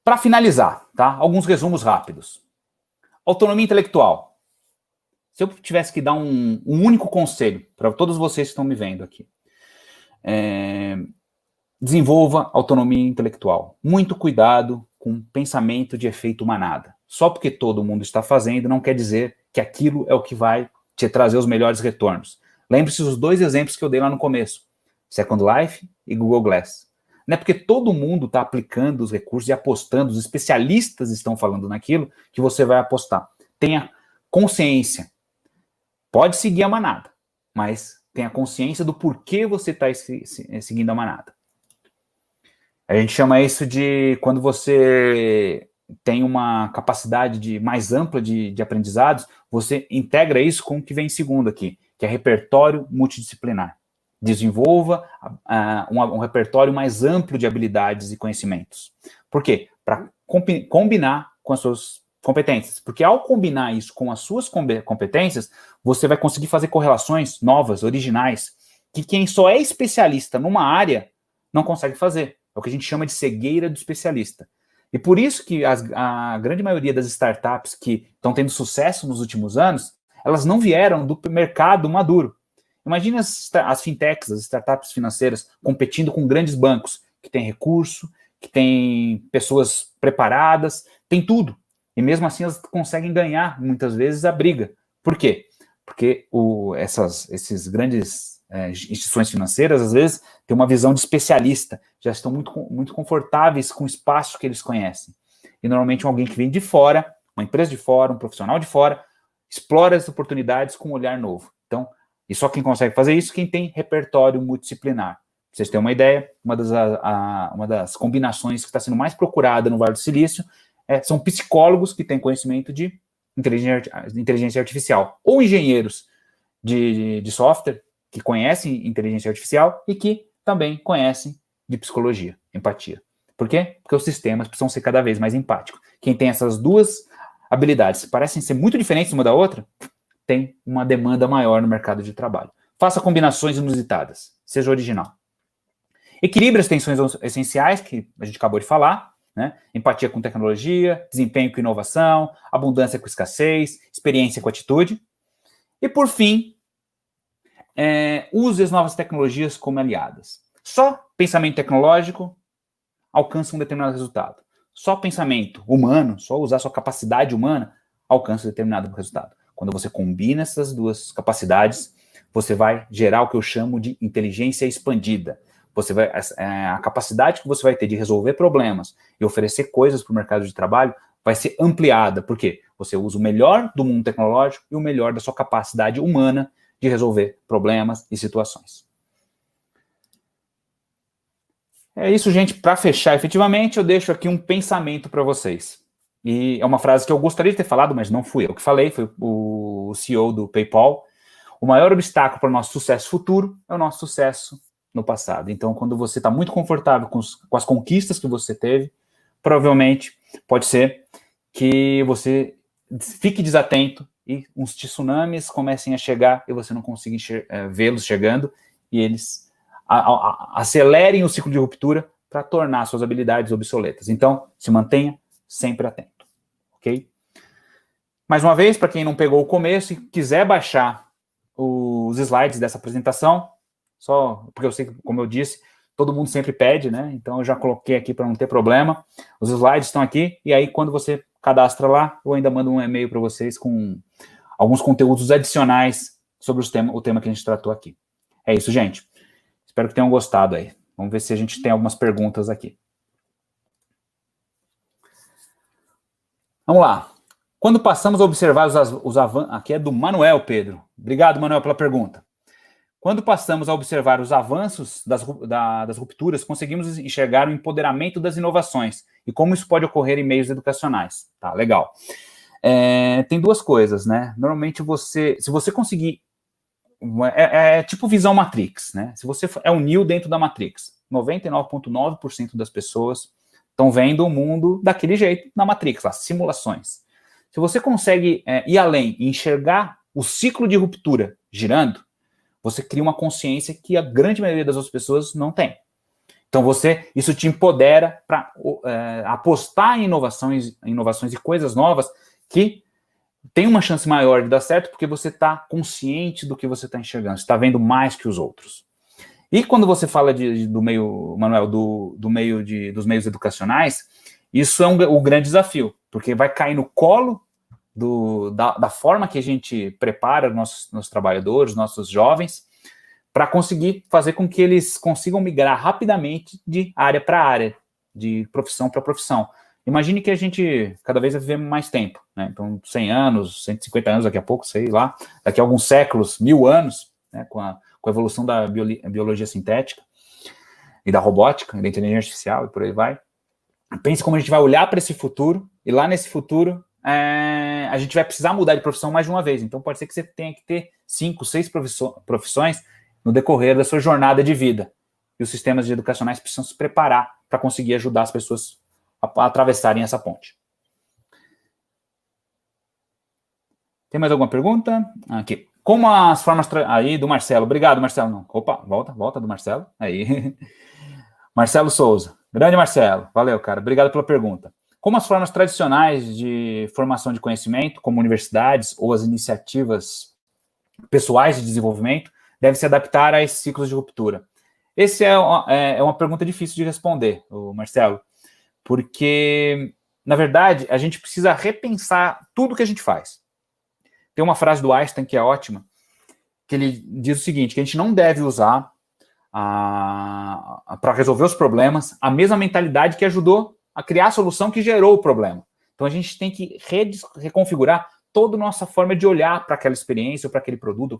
Para finalizar, tá? Alguns resumos rápidos. Autonomia intelectual. Se eu tivesse que dar um único conselho para todos vocês que estão me vendo aqui, desenvolva autonomia intelectual. Muito cuidado com pensamento de efeito manada. Só porque todo mundo está fazendo não quer dizer que aquilo é o que vai te trazer os melhores retornos. Lembre-se dos 2 exemplos que eu dei lá no começo. Second Life e Google Glass. Não é porque todo mundo está aplicando os recursos e apostando, os especialistas estão falando naquilo, que você vai apostar. Tenha consciência. Pode seguir a manada, mas tenha consciência do porquê você está seguindo a manada. A gente chama isso de quando você tem uma capacidade mais ampla de aprendizados, você integra isso com o que vem em segundo aqui, que é repertório multidisciplinar. Desenvolva um repertório mais amplo de habilidades e conhecimentos. Por quê? Para combinar com as suas competências. Porque ao combinar isso com as suas competências, você vai conseguir fazer correlações novas, originais, que quem só é especialista numa área não consegue fazer. É o que a gente chama de cegueira do especialista. E por isso que a grande maioria das startups que estão tendo sucesso nos últimos anos, elas não vieram do mercado maduro. Imagina as fintechs, as startups financeiras, competindo com grandes bancos, que têm recurso, que têm pessoas preparadas, tem tudo. E mesmo assim elas conseguem ganhar, muitas vezes, a briga. Por quê? Porque esses grandes instituições financeiras, às vezes, têm uma visão de especialista, já estão muito confortáveis com o espaço que eles conhecem. E normalmente alguém que vem de fora, uma empresa de fora, um profissional de fora, explora as oportunidades com um olhar novo. Então, e só quem consegue fazer isso, quem tem repertório multidisciplinar. Pra vocês terem uma ideia, uma das combinações que está sendo mais procurada no Vale do Silício são psicólogos que têm conhecimento de inteligência artificial, ou engenheiros de software que conhecem inteligência artificial e que também conhecem de psicologia, empatia. Por quê? Porque os sistemas precisam ser cada vez mais empáticos. Quem tem essas duas habilidades parecem ser muito diferentes uma da outra, tem uma demanda maior no mercado de trabalho. Faça combinações inusitadas, seja original. Equilibre as tensões essenciais, que a gente acabou de falar, né? Empatia com tecnologia, desempenho com inovação, abundância com escassez, experiência com atitude. E, por fim, use as novas tecnologias como aliadas. Só pensamento tecnológico alcança um determinado resultado. Só pensamento humano, só usar sua capacidade humana, alcança um determinado resultado. Quando você combina essas duas capacidades, você vai gerar o que eu chamo de inteligência expandida. A capacidade que você vai ter de resolver problemas e oferecer coisas para o mercado de trabalho vai ser ampliada. Por quê? Você usa o melhor do mundo tecnológico e o melhor da sua capacidade humana de resolver problemas e situações. É isso, gente. Para fechar efetivamente, eu deixo aqui um pensamento para vocês. E é uma frase que eu gostaria de ter falado, mas não fui eu que falei, foi o CEO do PayPal. O maior obstáculo para o nosso sucesso futuro é o nosso sucesso no passado. Então, quando você está muito confortável com as conquistas que você teve, provavelmente pode ser que você fique desatento e uns tsunamis comecem a chegar e você não consiga vê-los chegando e eles acelerem o ciclo de ruptura para tornar suas habilidades obsoletas. Então, se mantenha sempre atento, ok? Mais uma vez, para quem não pegou o começo e quiser baixar os slides dessa apresentação, só porque eu sei que, como eu disse, todo mundo sempre pede, né? Então eu já coloquei aqui para não ter problema. Os slides estão aqui, e aí quando você cadastra lá, eu ainda mando um e-mail para vocês com alguns conteúdos adicionais sobre o tema que a gente tratou aqui. É isso, gente. Espero que tenham gostado aí. Vamos ver se a gente tem algumas perguntas aqui. Vamos lá. Quando passamos a observar os avanços... Aqui é do Manuel, Pedro. Obrigado, Manuel, pela pergunta. Quando passamos a observar os avanços das rupturas, conseguimos enxergar o empoderamento das inovações e como isso pode ocorrer em meios educacionais. Tá, legal. Tem duas coisas, né? Normalmente se você conseguir... É tipo visão Matrix, né? Se você é um Neo dentro da Matrix, 99,9% das pessoas estão vendo o mundo daquele jeito, na Matrix, lá, simulações. Se você consegue ir além e enxergar o ciclo de ruptura girando, você cria uma consciência que a grande maioria das outras pessoas não tem. Então, isso te empodera para apostar em inovações e coisas novas que tem uma chance maior de dar certo porque você está consciente do que você está enxergando, você está vendo mais que os outros. E quando você fala do meio, Manuel, dos meios educacionais, isso é o grande desafio, porque vai cair no colo da forma que a gente prepara nossos trabalhadores, nossos jovens, para conseguir fazer com que eles consigam migrar rapidamente de área para área, de profissão para profissão. Imagine que a gente cada vez vai viver mais tempo, né? Então, 100 anos, 150 anos daqui a pouco, sei lá, daqui a alguns séculos, 1000 anos, né, com a evolução da biologia sintética e da robótica, e da inteligência artificial e por aí vai. Pense como a gente vai olhar para esse futuro, e lá nesse futuro a gente vai precisar mudar de profissão mais de uma vez. Então pode ser que você tenha que ter 5, 6 profissões no decorrer da sua jornada de vida. E os sistemas educacionais precisam se preparar para conseguir ajudar as pessoas a atravessarem essa ponte. Tem mais alguma pergunta? Aqui. Como as formas... Aí, do Marcelo. Obrigado, Marcelo. Não. Opa, volta do Marcelo. Aí. Marcelo Souza. Grande Marcelo. Valeu, cara. Obrigado pela pergunta. Como as formas tradicionais de formação de conhecimento, como universidades ou as iniciativas pessoais de desenvolvimento, devem se adaptar a esses ciclos de ruptura? Essa é uma pergunta difícil de responder, Marcelo, porque, na verdade, a gente precisa repensar tudo que a gente faz. Tem uma frase do Einstein que é ótima, que ele diz o seguinte, que a gente não deve usar para resolver os problemas a mesma mentalidade que ajudou a criar a solução que gerou o problema. Então a gente tem que reconfigurar toda a nossa forma de olhar para aquela experiência, ou para aquele produto, ou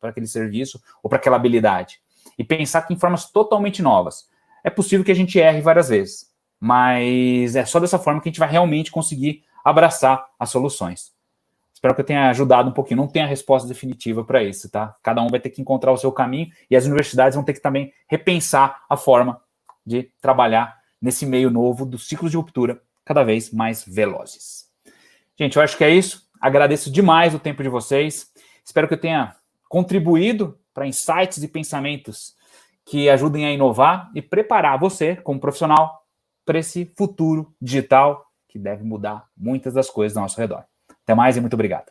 para aquele serviço, ou para aquela habilidade. E pensar que em formas totalmente novas. É possível que a gente erre várias vezes, mas é só dessa forma que a gente vai realmente conseguir abraçar as soluções. Espero que eu tenha ajudado um pouquinho. Não tem a resposta definitiva para isso, tá? Cada um vai ter que encontrar o seu caminho e as universidades vão ter que também repensar a forma de trabalhar nesse meio novo dos ciclos de ruptura cada vez mais velozes. Gente, eu acho que é isso. Agradeço demais o tempo de vocês. Espero que eu tenha contribuído para insights e pensamentos que ajudem a inovar e preparar você, como profissional, para esse futuro digital que deve mudar muitas das coisas ao nosso redor. Até mais e muito obrigado.